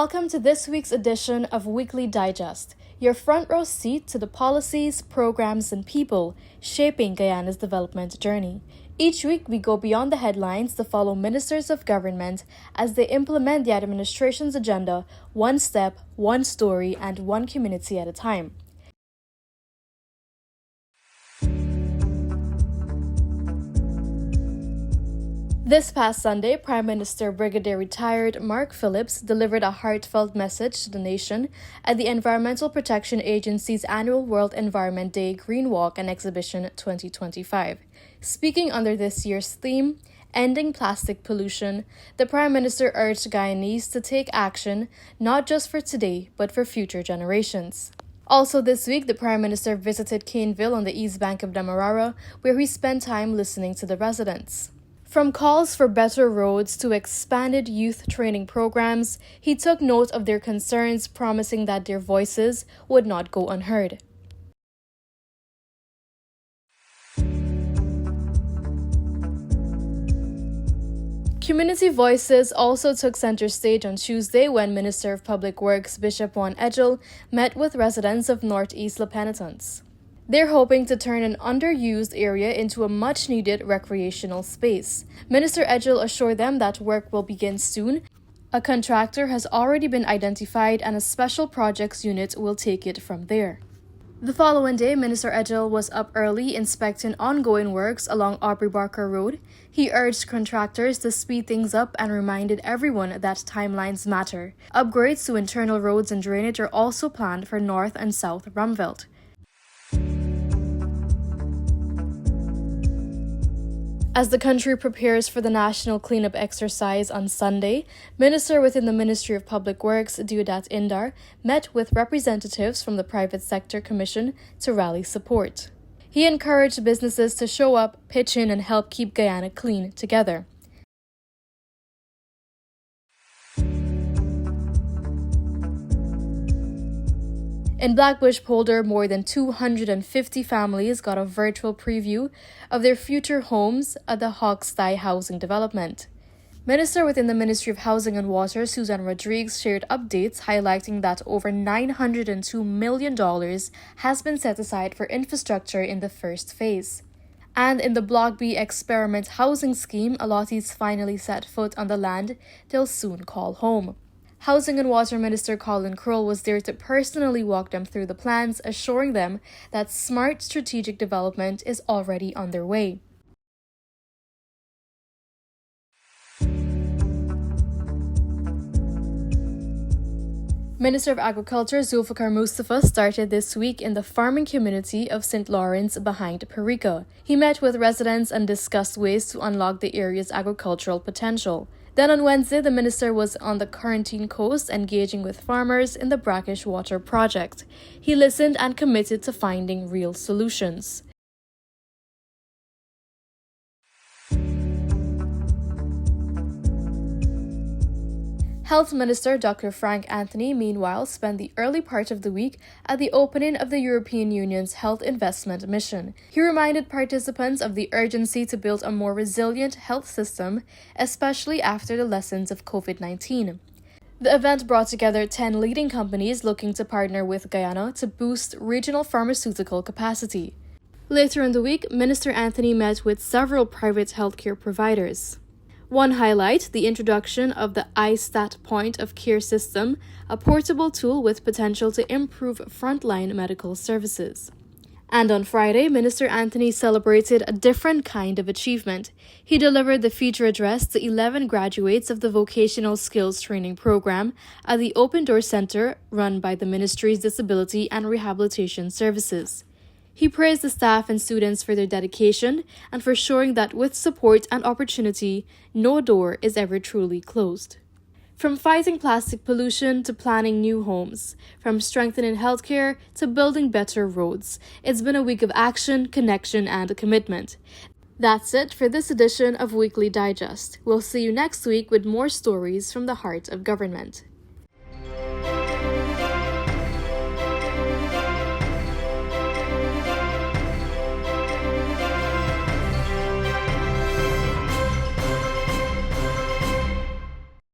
Welcome to this week's edition of Weekly Digest, your front row seat to the policies, programs, and people shaping Guyana's development journey. Each week, we go beyond the headlines to follow ministers of government as they implement the administration's agenda one step, one story, and one community at a time. This past Sunday, Prime Minister Brigadier Retired Mark Phillips delivered a heartfelt message to the nation at the Environmental Protection Agency's annual World Environment Day Green Walk and Exhibition 2025. Speaking under this year's theme, Ending Plastic Pollution, the Prime Minister urged Guyanese to take action not just for today, but for future generations. Also this week, the Prime Minister visited Caneville on the east bank of Demerara, where he spent time listening to the residents. From calls for better roads to expanded youth training programs, he took note of their concerns, promising that their voices would not go unheard. Community voices also took center stage on Tuesday when Minister of Public Works Bishop Juan Edgell met with residents of Northeast La Penitence. They're hoping to turn an underused area into a much-needed recreational space. Minister Edgell assured them that work will begin soon. A contractor has already been identified and a special projects unit will take it from there. The following day, Minister Edgell was up early inspecting ongoing works along Aubrey Barker Road. He urged contractors to speed things up and reminded everyone that timelines matter. Upgrades to internal roads and drainage are also planned for North and South Rumvelt. As the country prepares for the national cleanup exercise on Sunday, Minister within the Ministry of Public Works, Deodat Indar, met with representatives from the Private Sector Commission to rally support. He encouraged businesses to show up, pitch in, and help keep Guyana clean together. In Blackbush Polder, more than 250 families got a virtual preview of their future homes at the Hawkstye housing development. Minister within the Ministry of Housing and Water, Susan Rodriguez, shared updates highlighting that over $902 million has been set aside for infrastructure in the first phase. And in the Block B Experiment Housing Scheme, allottees finally set foot on the land they'll soon call home. Housing and Water Minister Colin Crowell was there to personally walk them through the plans, assuring them that smart strategic development is already underway. Minister of Agriculture Zulfikar Mustafa started this week in the farming community of St. Lawrence behind Perica. He met with residents and discussed ways to unlock the area's agricultural potential. Then on Wednesday, the minister was on the Quarantine Coast engaging with farmers in the Brackish Water Project. He listened and committed to finding real solutions. Health Minister Dr. Frank Anthony, meanwhile, spent the early part of the week at the opening of the European Union's Health Investment Mission. He reminded participants of the urgency to build a more resilient health system, especially after the lessons of COVID-19. The event brought together 10 leading companies looking to partner with Guyana to boost regional pharmaceutical capacity. Later in the week, Minister Anthony met with several private healthcare providers. One highlight, the introduction of the iStat Point of Care system, a portable tool with potential to improve frontline medical services. And on Friday, Minister Anthony celebrated a different kind of achievement. He delivered the feature address to 11 graduates of the Vocational Skills Training Program at the Open Door Center run by the Ministry's Disability and Rehabilitation Services. He praised the staff and students for their dedication and for showing that with support and opportunity, no door is ever truly closed. From fighting plastic pollution to planning new homes, from strengthening healthcare to building better roads, it's been a week of action, connection, and commitment. That's it for this edition of Weekly Digest. We'll see you next week with more stories from the heart of government.